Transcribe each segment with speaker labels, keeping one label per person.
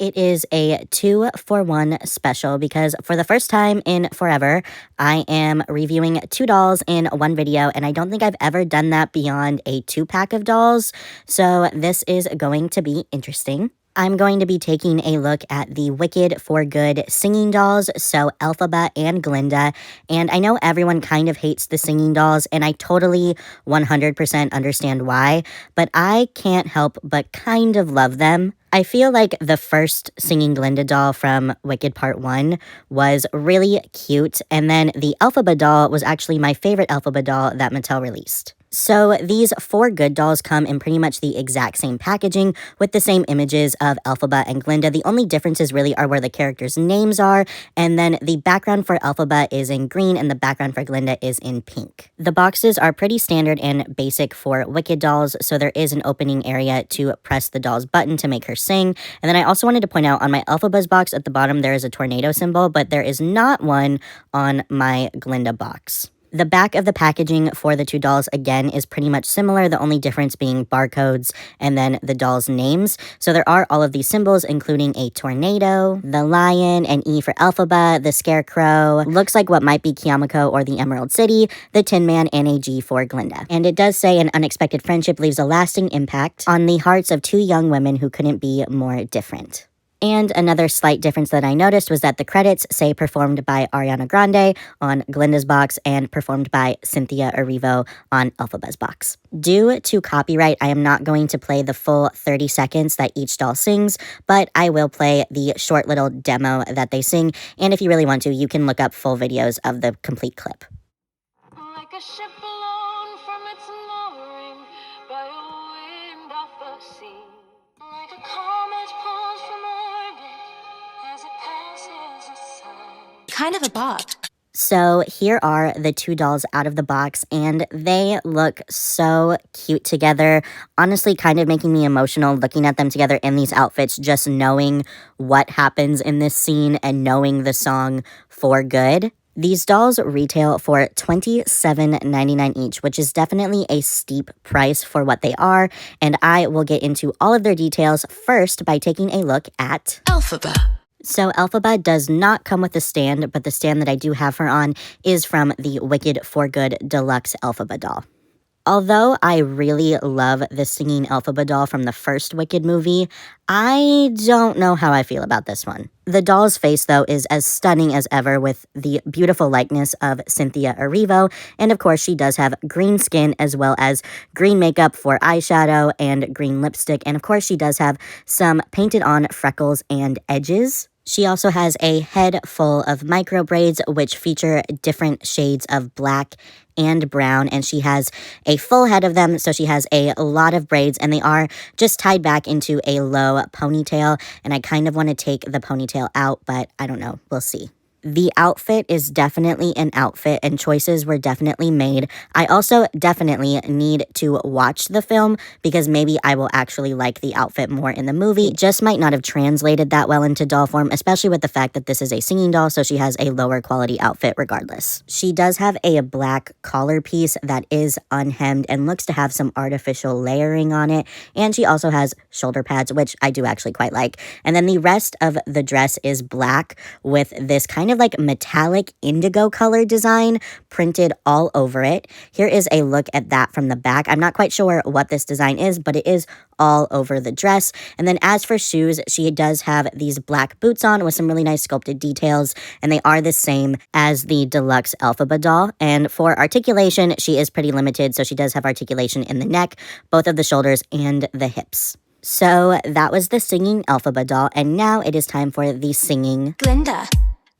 Speaker 1: It is a 2-for-1 special because for the first time in forever, I am reviewing 2 dolls in one video, and I don't think I've ever done that beyond a 2-pack of dolls, so this is going to be interesting. I'm going to be taking a look at the Wicked for Good singing dolls, so Elphaba and Glinda, and I know everyone kind of hates the singing dolls, and I totally 100% understand why, but I can't help but kind of love them. I feel like the first singing Glinda doll from Wicked Part 1 was really cute, and then the Elphaba doll was actually my favorite Elphaba doll that Mattel released. So these 4 good dolls come in pretty much the exact same packaging with the same images of Elphaba and Glinda. The only differences really are where the characters' names are, and then the background for Elphaba is in green and the background for Glinda is in pink. The boxes are pretty standard and basic for Wicked dolls, so there is an opening area to press the doll's button to make her sing. And then I also wanted to point out on my Elphaba's box at the bottom there is a tornado symbol, but there is not one on my Glinda box. The back of the packaging for the 2 dolls, again, is pretty much similar, the only difference being barcodes and then the dolls' names. So there are all of these symbols, including a tornado, the lion, an E for Elphaba, the scarecrow, looks like what might be Kiamako or the Emerald City, the Tin Man, and a G for Glinda. And it does say an unexpected friendship leaves a lasting impact on the hearts of 2 young women who couldn't be more different. And another slight difference that I noticed was that the credits say performed by Ariana Grande on Glinda's box and performed by Cynthia Erivo on Elphaba's box. Due to copyright, I am not going to play the full 30 seconds that each doll sings, but I will play the short little demo that they sing, and if you really want to, you can look up full videos of the complete clip.
Speaker 2: Like a ship blown from its mooring by a wind off the sea, like a comet pulled from orbit as it passes the sun.
Speaker 3: Kind of a bop.
Speaker 1: So here are the 2 dolls out of the box, and they look so cute together. Honestly, kind of making me emotional looking at them together in these outfits, just knowing what happens in this scene and knowing the song For Good. These dolls retail for $27.99 each, which is definitely a steep price for what they are, and I will get into all of their details first by taking a look at
Speaker 3: Elphaba.
Speaker 1: So Elphaba does not come with a stand, but the stand that I do have her on is from the Wicked for Good Deluxe Elphaba doll. Although I really love the singing Elphaba doll from the first Wicked movie, I don't know how I feel about this one. The doll's face, though, is as stunning as ever with the beautiful likeness of Cynthia Erivo, and of course she does have green skin as well as green makeup for eyeshadow and green lipstick, and of course she does have some painted on freckles and edges. She also has a head full of micro braids, which feature different shades of black and brown, and she has a full head of them, so she has a lot of braids, and they are just tied back into a low ponytail, and I kind of want to take the ponytail out, but I don't know, we'll see. The outfit is definitely an outfit, and choices were definitely made. I also definitely need to watch the film because maybe I will actually like the outfit more in the movie. It just might not have translated that well into doll form, especially with the fact that this is a singing doll, so she has a lower quality outfit regardless. She does have a black collar piece that is unhemmed and looks to have some artificial layering on it, and she also has shoulder pads, which I do actually quite like. And then the rest of the dress is black with this kind of like metallic indigo color design printed all over it. Here is a look at that from the back. I'm not quite sure what this design is, but it is all over the dress. And then as for shoes, she does have these black boots on with some really nice sculpted details, and they are the same as the deluxe Elphaba doll. And for articulation, she is pretty limited, so she does have articulation in the neck, both of the shoulders, and the hips. So that was the singing Elphaba doll, and now it is time for the singing
Speaker 3: Glinda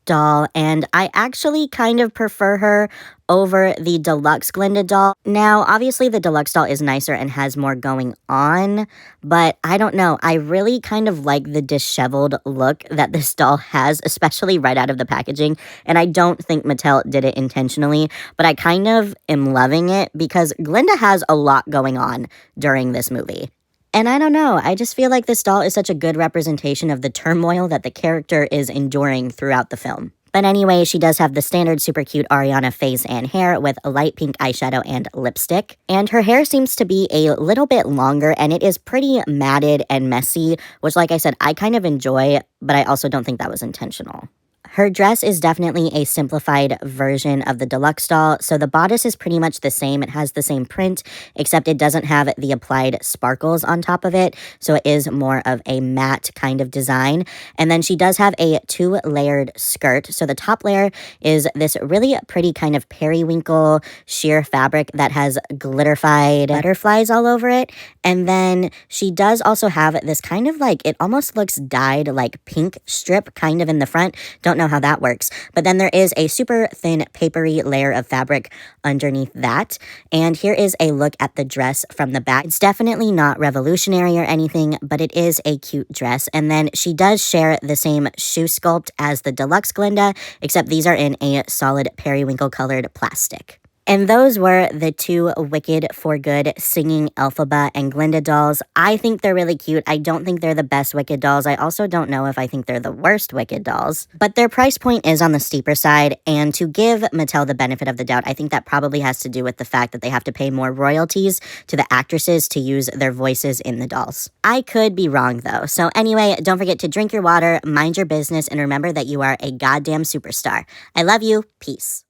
Speaker 1: doll, and I actually kind of prefer her over the deluxe Glinda doll. Now, obviously the deluxe doll is nicer and has more going on, but I don't know, I really kind of like the disheveled look that this doll has, especially right out of the packaging, and I don't think Mattel did it intentionally, but I kind of am loving it because Glinda has a lot going on during this movie. And I don't know, I just feel like this doll is such a good representation of the turmoil that the character is enduring throughout the film. But anyway, she does have the standard super cute Ariana face and hair with a light pink eyeshadow and lipstick. And her hair seems to be a little bit longer and it is pretty matted and messy, which like I said, I kind of enjoy, but I also don't think that was intentional. Her dress is definitely a simplified version of the deluxe doll, so the bodice is pretty much the same. It has the same print, except it doesn't have the applied sparkles on top of it, so it is more of a matte kind of design. And then she does have a two-layered skirt. So the top layer is this really pretty kind of periwinkle sheer fabric that has glitterified butterflies all over it. And then she does also have this kind of like, it almost looks dyed like pink strip kind of in the front. Don't know how that works. But then there is a super thin papery layer of fabric underneath that. And here is a look at the dress from the back. It's definitely not revolutionary or anything, but it is a cute dress. And then she does share the same shoe sculpt as the deluxe Glinda, except these are in a solid periwinkle colored plastic. And those were the two Wicked for Good singing Elphaba and Glinda dolls. I think they're really cute. I don't think they're the best Wicked dolls. I also don't know if I think they're the worst Wicked dolls. But their price point is on the steeper side, and to give Mattel the benefit of the doubt, I think that probably has to do with the fact that they have to pay more royalties to the actresses to use their voices in the dolls. I could be wrong though. So anyway, don't forget to drink your water, mind your business, and remember that you are a goddamn superstar. I love you. Peace.